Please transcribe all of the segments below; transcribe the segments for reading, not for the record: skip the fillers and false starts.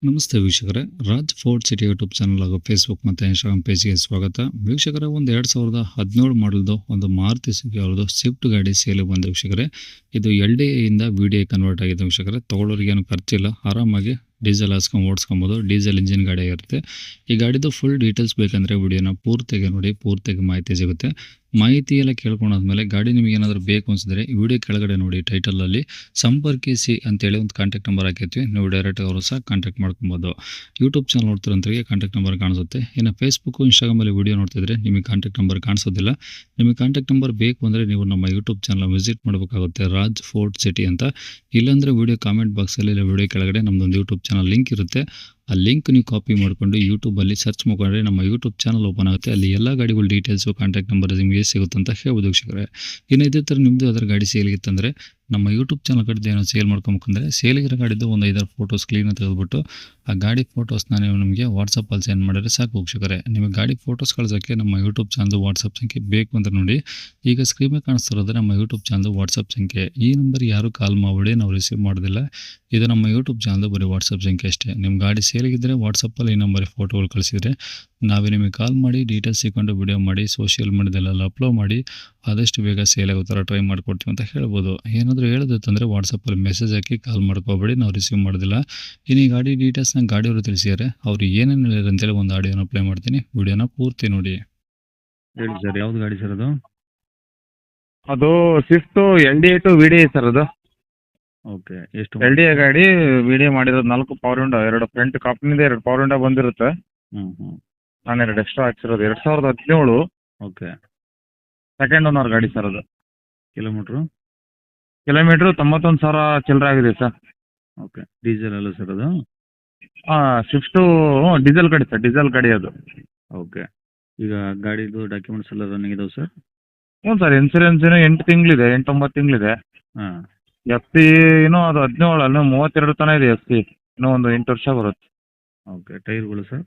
ನಮಸ್ತೆ ವೀಕ್ಷಕರೇ, Raj fort city YouTube channel ಹಾಗೂ ಫೇಸ್ಬುಕ್ ಮತ್ತು ಇನ್ಸ್ಟಾಗ್ರಾಮ್ ಪೇಜ್ಗೆ ಸ್ವಾಗತ. ವೀಕ್ಷಕರೇ, ಒಂದು 2017 ಮಾಡಲ್ದು ಒಂದು ಮಾರುತಿ ಸುಜುಕಿ ಅವ್ರದ್ದು ಸ್ವಿಫ್ಟ್ ಗಾಡಿ ಸೇಲಿಗೆ ಬಂದ ವೀಕ್ಷಕರೇ. ಇದು LDA ಇಂದ VDA ಕನ್ವರ್ಟ್ ಆಗಿದೆ ವೀಕ್ಷಕರೇ. ತೊಗೊಳ್ಳೋರಿಗೆ ಏನು ಖರ್ಚಿಲ್ಲ, ಆರಾಮಾಗಿ ಡೀಸೆಲ್ ಹಾಸ್ಕೊಂಡು ಓಡಿಸ್ಕೊಬೋದು. ಡೀಸೆಲ್ ಇಂಜಿನ್ ಗಾಡಿ ಆಗಿರುತ್ತೆ. ಈ ಗಾಡಿದು ಫುಲ್ ಡೀಟೇಲ್ಸ್ ಬೇಕಂದರೆ ವಿಡಿಯೋನ ಪೂರ್ತಿಯಾಗಿ ನೋಡಿ, ಪೂರ್ತಿಯಾಗಿ ಮಾಹಿತಿ ಸಿಗುತ್ತೆ. ಮಾಹಿತಿ ಎಲ್ಲ ಕೇಳ್ಕೊಂಡಾದ್ಮೇಲೆ ಗಾಡಿ ನಿಮಗೆ ಏನಾದರೂ ಬೇಕು ಅನಿಸಿದ್ರೆ ಈ ವಿಡಿಯೋ ಕೆಳಗಡೆ ನೋಡಿ ಟೈಟಲಲ್ಲಿ ಸಂಪರ್ಕಿಸಿ ಅಂತೇಳಿ ಒಂದು ಕಾಂಟ್ಯಾಕ್ಟ್ ನಂಬರ್ ಹಾಕಿರ್ತೀವಿ. ನೀವು ಡೈರೆಕ್ಟ್ ಅವರು ಸಹ ಕಾಂಟ್ಯಾಕ್ಟ್ ಮಾಡ್ಕೊಬೋದು. ಯೂಟ್ಯೂಬ್ ಚಾನಲ್ ನೋಡ್ತಿರೋಂಥವ್ರಿಗೆ ಕಾಂಟ್ಯಾಕ್ಟ್ ನಂಬರ್ ಕಾಣಿಸುತ್ತೆ. ಇನ್ನು ಫೇಸ್ಬುಕ್ಕು ಇನ್ಸ್ಟಾಗ್ರಾಮಲ್ಲಿ ವಿಡಿಯೋ ನೋಡ್ತಿದ್ರೆ ನಿಮಗೆ ಕಾಂಟ್ಯಾಕ್ಟ್ ನಂಬರ್ ಕಾಣಿಸೋದಿಲ್ಲ. ನಿಮಗೆ ಕಾಂಟ್ಯಾಕ್ಟ್ ನಂಬರ್ ಬೇಕು ಅಂದರೆ ನೀವು ನಮ್ಮ ಯೂಟ್ಯೂಬ್ ಚಾನಲ್ ವಿಸಿಟ್ ಮಾಡಬೇಕಾಗುತ್ತೆ, ರಾಜ್ ಫೋರ್ಟ್ ಸಿಟಿ ಅಂತ. ಇಲ್ಲಾಂದರೆ ವಿಡಿಯೋ ಕಾಮೆಂಟ್ ಬಾಕ್ಸಲ್ಲಿ ಇಲ್ಲ ವಿಡಿಯೋ ಕೆಳಗಡೆ ನಮ್ಮದೊಂದು ಯೂಟ್ಯೂಬ್ ಚಾನಲ್ ಲಿಂಕ್ ಇರುತ್ತೆ. ಆ ಲಿಂಕ್ ನೀವು ಕಾಪಿ ಮಾಡಿಕೊಂಡು ಯೂಟ್ಯೂಬಲ್ಲಿ ಸರ್ಚ್ ಮಾಡಿಕೊಂಡ್ರೆ ನಮ್ಮ ಯೂಟ್ಯೂಬ್ ಚಾನಲ್ ಓಪನ್ ಆಗುತ್ತೆ. ಅಲ್ಲಿ ಎಲ್ಲ ಗಾಡಿಗಳ ಡೀಟೇಲ್ಸು, ಕಾಂಟ್ಯಾಕ್ಟ್ ನಂಬರ್ ನಿಮಗೆ ಸಿಗುತ್ತೆ ಅಂತ ಹೇಳ್ಬೋದು ವೀಕ್ಷಕರೇ. ಇನ್ನು ಇದೇ ಥರ ನಿಮ್ಮದು ಅದರ ಗಾಡಿ ಸೇಲಿಗಿತ್ತಂದರೆ ನಮ್ಮ ಯೂಟ್ಯೂಬ್ ಚಾನಲ್ ಕಡೆ ಏನೋ ಸೇಲ್ ಮಾಡ್ಕೊಬೇಕಂದ್ರೆ ಸೇಲಿಗಿರೋ ಗಾಡಿದ್ದು ಒಂದು 5 ಫೋಟೋಸ್ ಕ್ಲೀನಾಗಿ ತೆಗೆದುಬಿಟ್ಟು ಆ ಗಾಡಿ ಫೋಟೋಸ್ನ ನೀವು ನಮಗೆ ವಾಟ್ಸಪ್ಪಲ್ಲಿ ಸೆಂಡ್ ಮಾಡಿದ್ರೆ ಸಾಕು ವೀಕ್ಷಕರೇ. ನಿಮಗೆ ಗಾಡಿ ಫೋಟೋಸ್ ಕಳ್ಸೋಕ್ಕೆ ನಮ್ಮ ಯೂಟ್ಯೂಬ್ ಚಾನಲ್ದು ವಾಟ್ಸಪ್ ಸಂಖ್ಯೆ ಬೇಕು ಅಂತ ನೋಡಿ, ಈಗ ಸ್ಕ್ರೀನ್ ಮೇಲೆ ಕಾಣಿಸ್ತಿರೋದ್ರೆ ನಮ್ಮ ಯೂಟ್ಯೂಬ್ ಚಾನಲ್ದು ವಾಟ್ಸಪ್ ಸಂಖ್ಯೆ. ಈ ನಂಬರ್ ಯಾರು ಕಾಲ್ ಮಾಡಿ ನಾವು ರಿಸೀವ್ ಮಾಡೋದಿಲ್ಲ. ಇದು ನಮ್ಮ ಯೂಟ್ಯೂಬ್ ಚಾನಲ್ದು ಬರೀ ವಾಟ್ಸಪ್ ಸಂಖ್ಯೆ ಅಷ್ಟೇ. ನಿಮ್ಮ ಗಾಡಿ ಸೇಲಿಗಿದ್ದರೆ ವಾಟ್ಸಪ್ಪಲ್ಲಿ ಈ ನಂಬರಿಗೆ ಫೋಟೋಗಳು ಕಳಿಸಿದರೆ ನಾವೇ ನಿಮಗೆ ಕಾಲ್ ಮಾಡಿ ಡೀಟೇಲ್ಸ್ ಸಿಕ್ಕೊಂಡು ವಿಡಿಯೋ ಮಾಡಿ ಸೋಷಿಯಲ್ ಮೀಡಿಯಾದಲ್ಲೆಲ್ಲ ಅಪ್ಲೋಡ್ ಮಾಡಿ ಆದಷ್ಟು ಬೇಗ ಸೇಲ್ ಆಗೋ ಥರ ಟ್ರೈ ಮಾಡ್ಕೊಡ್ತೀವಿ ಅಂತ ಹೇಳ್ಬೋದು. ಏನಾದರೂ ಹೇಳೋದಿತ್ತಂದರೆ ವಾಟ್ಸಪ್ಪಲ್ಲಿ ಮೆಸೇಜ್ ಹಾಕಿ ಕಾಲ್ ಮಾಡ್ಕೋಬೇಡಿ, ನಾವು ರಿಸೀವ್ ಮಾಡೋದಿಲ್ಲ. ಇನ್ನು ಈ ಗಾಡಿ ಡೀಟೇಲ್ಸ್ನ ಗಾಡಿಯವರು ತಿಳಿಸಿದ್ದಾರೆ. ಅವರು ಏನೇನು ಹೇಳಿದ್ರು ಅಂತೇಳಿ ಒಂದು ಆಡಿಯೋನ ಪ್ಲೇ ಮಾಡ್ತೀನಿ, ವಿಡಿಯೋನ ಪೂರ್ತಿ ನೋಡಿ. ಹೇಳಿ ಸರ್, ಯಾವ್ದು ಗಾಡಿ ಸರ್ ಅದು? ಅದು Swift LDA to VDA sir. ಅದು ಓಕೆ, ಎಷ್ಟು? LDA ಗಾಡಿ VDA ಮಾಡಿರೋದು 4 ಪವರ್ ವಿಂಡೋ, 2 ಫ್ರಂಟ್ ಕಂಪ್ನಿದೆ, 2 ಪವರ್ ವಿಂಡೋ ಬಂದಿರುತ್ತೆ. ನಾನು 2 ಎಕ್ಸ್ಟ್ರಾ ಹಾಕ್ಸಿರೋದು. 2017 ಓಕೆ. ಸೆಕೆಂಡ್ ಓನರ್ ಗಾಡಿ ಸರ್. ಅದು ಕಿಲೋಮೀಟ್ರು? ಕಿಲೋಮೀಟ್ರು 91,000 ಚಿಲ್ಲರೆ ಆಗಿದೆ ಸರ್. ಓಕೆ. ಡೀಸೆಲ್ ಅಲ್ಲ ಸರ್ ಅದು? ಸ್ವಿಫ್ಟು ಡೀಸೆಲ್ ಗಾಡಿ ಸರ್, ಡೀಸೆಲ್ ಗಾಡಿ ಅದು. ಓಕೆ. ಈಗ ಗಾಡಿದು ಡಾಕ್ಯುಮೆಂಟ್ಸ್ ಎಲ್ಲ ರನ್ನಿಂಗ್ ಇದಾವೆ ಸರ್? ಹ್ಞೂ ಸರ್, ಇನ್ಸೂರೆನ್ಸ್ 8 ತಿಂಗಳಿದೆ, 8-9 ತಿಂಗಳಿದೆ. ಹಾಂ. FC ಇನ್ನೂ ಅದು 17 ಅಲ್ಲ, 32 ತನಕ ಇದೆ FC. ಇನ್ನೂ ಒಂದು 8 ವರ್ಷ ಬರುತ್ತೆ. ಓಕೆ. ಟೈರ್ಗಳು ಸರ್?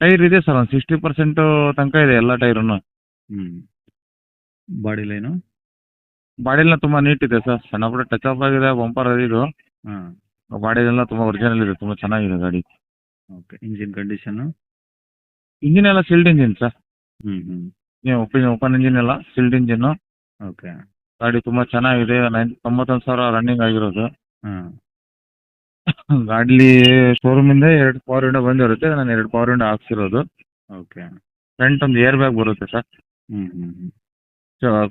ಟೈರ್ ಇದೆ ಸರ್, ಒಂದು 60% ತನಕ ಇದೆ ಎಲ್ಲ ಟೈರನ್ನು. Body line? ಬಾಡಿಯೆಲ್ಲ ತುಂಬ ನೀಟ್ ಇದೆ ಸರ್, ಸಣ್ಣ ಪುಟ್ಟ ಟಚ್ ಅಪ್ ಆಗಿದೆ. ಬಂಪರ್ ಇದು ಹಾಂ. ಬಾಡಿಯೆಲ್ಲ ತುಂಬ ಒರಿಜಿನಲ್ ಇದೆ, ತುಂಬ ಚೆನ್ನಾಗಿದೆ ಗಾಡಿ. ಓಕೆ. Engine condition? ಇಂಜಿನ್ ಎಲ್ಲ ಸಿಲ್ಡ್ ಇಂಜಿನ್ ಸರ್. ಹ್ಞೂ. ಓಪನ್ ಇಂಜಿನ್ ಎಲ್ಲ ಸಿಲ್ಡ್ ಇಂಜಿನ್. ಓಕೆ. ಗಾಡಿ ತುಂಬ ಚೆನ್ನಾಗಿದೆ. 91,000 ರನ್ನಿಂಗ್ ಆಗಿರೋದು. ಹಾಂ. ಗಾಡಿ ಶೋರೂಮಿಂದ 2 ಪವರ್ ವಿಂಡೋ ಬಂದಿರುತ್ತೆ, ನಾನು 2 ಪವರ್ ವಿಂಡೋ ಹಾಕ್ಸಿರೋದು. ಓಕೆ. ಫ್ರಂಟ್ ಒಂದು ಏರ್ ಬ್ಯಾಗ್ ಬರುತ್ತೆ ಸರ್,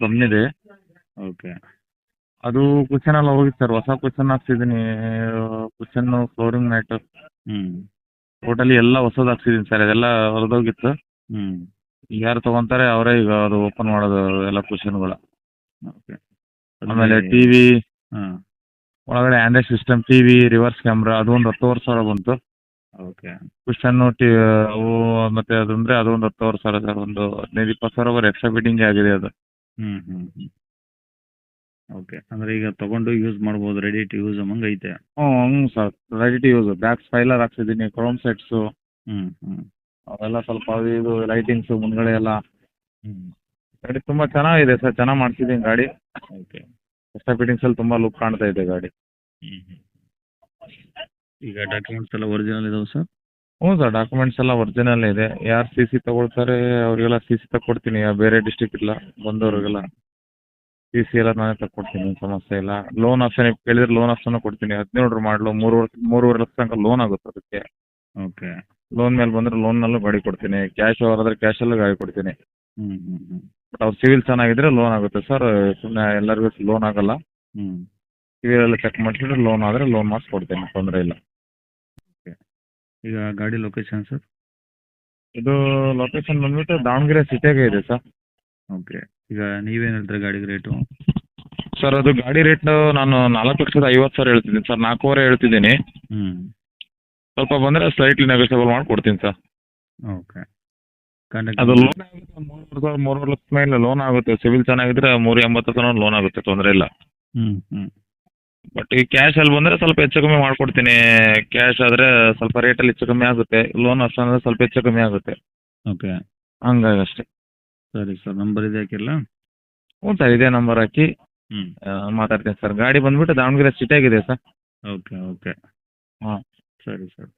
ಕಂಪ್ನಿದೆ. ಓಕೆ. ಅದು ಕುಷನ್ ಎಲ್ಲ ಹೋಗಿತ್ತು ಸರ್, ಹೊಸ ಕುಷನ್ ಹಾಕ್ಸಿದ್ದೀನಿ. ಕುಷನ್ನು, ಫ್ಲೋರಿಂಗ್ ಮ್ಯಾಟ್, ಟೋಟಲಿ ಎಲ್ಲ ಹೊಸದು ಹಾಕ್ಸಿದ್ದೀನಿ ಸರ್. ಅದೆಲ್ಲ ಹೊರದೋಗಿತ್ತು. ಯಾರು ತೊಗೊಂತಾರೆ ಅವರೇ ಈಗ ಅದು ಓಪನ್ ಮಾಡೋದು ಎಲ್ಲ ಕುಷನ್ಗಳು. ಓಕೆ. ಆಮೇಲೆ TV ಹಾಂ. ಒಳಗಡೆ Android system, TV, reverse camera, ಅದು ಒಂದು 10,000 ಬಂತು. ಓಕೆ. ಕುಷನ್ನು ಅವು ಮತ್ತೆ ಅದಂದ್ರೆ ಅದು ಒಂದು 10,000 ಸರ್. ಒಂದು 15-20,000 ಎಕ್ಸ್ಟ್ರಾ ಫಿಟ್ಟಿಂಗ್ ಆಗಿದೆ ಅದು. ಓಕೆ. ಅಂದರೆ ಈಗ ತಗೊಂಡು ಯೂಸ್ ಮಾಡ್ಬೋದು, ರೆಡಿ ಟು ಯೂಸ್ ಅಮ್ಮಂಗೆ ಐತೆ? ಹ್ಞೂ sir, ready to use. Back spoiler ಹಾಕ್ಸಿದ್ದೀನಿ, ಕ್ರೋಮ್ ಸೆಟ್ಸು ಅವೆಲ್ಲ ಸ್ವಲ್ಪ ಅದು ಇದು ಲೈಟಿಂಗ್ಸು ಮುಂದ್ಗಡೆ ಎಲ್ಲ. ಗಾಡಿ ತುಂಬ ಚೆನ್ನಾಗಿದೆ ಸರ್, ಚೆನ್ನಾಗಿ ಮಾಡ್ಸಿದ್ದೀನಿ ಗಾಡಿ. ಓಕೆ. ಎಕ್ಸ್ಟ್ರಾ ಫಿಟ್ಟಿಂಗ್ಸಲ್ಲಿ ತುಂಬ ಲುಕ್ ಕಾಣ್ತಾ ಇದೆ ಗಾಡಿ. ಈಗ ಡಾಕ್ಯುಮೆಂಟ್ಸ್ ಎಲ್ಲ ಒರಿಜಿನಲ್ ಇದಾವೆ ಸರ್? ಹ್ಞೂ ಸರ್, ಡಾಕ್ಯುಮೆಂಟ್ಸ್ ಎಲ್ಲ ಒರಿಜಿನಲ್ ಇದೆ. ಯಾರು CC ತಗೊಳ್ತಾರೆ ಅವರಿಗೆಲ್ಲ CC ತಗೊಡ್ತೀನಿ, ಬೇರೆ ಡಿಸ್ಟ್ರಿಕ್ಟ್ ಇಲ್ಲ ಬಂದವ್ರಿಗೆಲ್ಲ CC ಎಲ್ಲ ನಾನೇ ತಗೊಡ್ತೀನಿ, ಸಮಸ್ಯೆ ಇಲ್ಲ. ಲೋನ್ ಆಪ್ಷನ್ ಕೇಳಿದ್ರೆ ಲೋನ್ ಆಪ್ಷನ್ ಕೊಡ್ತೀನಿ. 17 ಮಾಡಲು 3.5 ಲಕ್ಷ ತನಕ ಲೋನ್ ಆಗುತ್ತೆ ಅದಕ್ಕೆ. ಓಕೆ. ಲೋನ್ ಮೇಲೆ ಬಂದರೆ ಲೋನ್ನಲ್ಲೂ ಗಾಡಿ ಕೊಡ್ತೀನಿ, ಕ್ಯಾಶ್ ಅವರಾದ್ರೆ ಕ್ಯಾಶಲ್ಲೂ ಗಾಡಿ ಕೊಡ್ತೀನಿ. ಬಟ್ ಅವ್ರು ಸಿವಿಲ್ ಚೆನ್ನಾಗಿದ್ರೆ ಲೋನ್ ಆಗುತ್ತೆ ಸರ್, ಸುಮ್ಮನೆ ಎಲ್ಲರಿಗೂ ಲೋನ್ ಆಗಲ್ಲ. ಸಿವಿಲ್ ಎಲ್ಲ ಚೆಕ್ ಮಾಡಿಸಿದ್ರೆ ಲೋನ್ ಆದರೆ ಲೋನ್ ಮಾಡಿಸ್ಕೊಡ್ತೀನಿ, ತೊಂದರೆ ಇಲ್ಲ. ಓಕೆ. ಈಗ ಗಾಡಿ ಲೊಕೇಶನ್ ಸರ್? ಇದು ಲೊಕೇಶನ್ ಬಂದ್ಬಿಟ್ಟು ದಾವಣಗೆರೆ ಸಿಟಿಯಾಗೆ ಇದೆ ಸರ್. ಓಕೆ. ಈಗ ನೀವೇನು ಹೇಳ್ತೀರಾ ಗಾಡಿಗೆ ರೇಟು? ಸರ್ ಅದು ಗಾಡಿ ರೇಟ್ ನಾನು 4,50,000 ಹೇಳ್ತಿದ್ದೀನಿ ಸರ್, 4.5 ಹೇಳ್ತಿದ್ದೀನಿ. ಸ್ವಲ್ಪ ಬಂದರೆ ಸ್ಲೈಟ್ಲಿ ನೆಗೋಷಿಯಬಲ್ ಮಾಡಿ ಕೊಡ್ತೀನಿ ಸರ್. ಓಕೆ. ಅದು ಲೋನ್ ಆಗುತ್ತೆ, 3 ಲಕ್ಷ ಮೇಲೆ ಲೋನ್ ಆಗುತ್ತೆ. ಸಿವಿಲ್ ಚೆನ್ನಾಗಿದ್ರೆ 3.80 ತನಕ ಲೋನ್ ಆಗುತ್ತೆ, ತೊಂದರೆ ಇಲ್ಲ. ಬಟ್ ಈ ಕ್ಯಾಶಲ್ಲಿ ಬಂದರೆ ಸ್ವಲ್ಪ ಹೆಚ್ಚು ಕಮ್ಮಿ ಮಾಡ್ಕೊಡ್ತೀನಿ. ಕ್ಯಾಶ್ ಆದರೆ ಸ್ವಲ್ಪ ರೇಟಲ್ಲಿ ಹೆಚ್ಚು ಕಮ್ಮಿ ಆಗುತ್ತೆ, ಲೋನ್ ಅಷ್ಟಂದ್ರೆ ಸ್ವಲ್ಪ ಹೆಚ್ಚು ಕಮ್ಮಿ ಆಗುತ್ತೆ. ಓಕೆ. ಹಂಗಾಗಿ ಅಷ್ಟೇ. ಸರಿ ಸರ್, ನಂಬರ್ ಇದೆ ಹಾಕಿಲ್ಲ? ಹ್ಞೂ ಸರ್, ಇದೇ ನಂಬರ್ ಹಾಕಿ ಮಾತಾಡ್ತೀನಿ ಸರ್. ಗಾಡಿ ಬಂದ್ಬಿಟ್ಟು ದಾವಣಗೆರೆ ಸಿಟಿಯಾಗಿದೆ ಸರ್. ಓಕೆ. ಓಕೆ. ಹಾಂ. ಸರಿ ಸರ್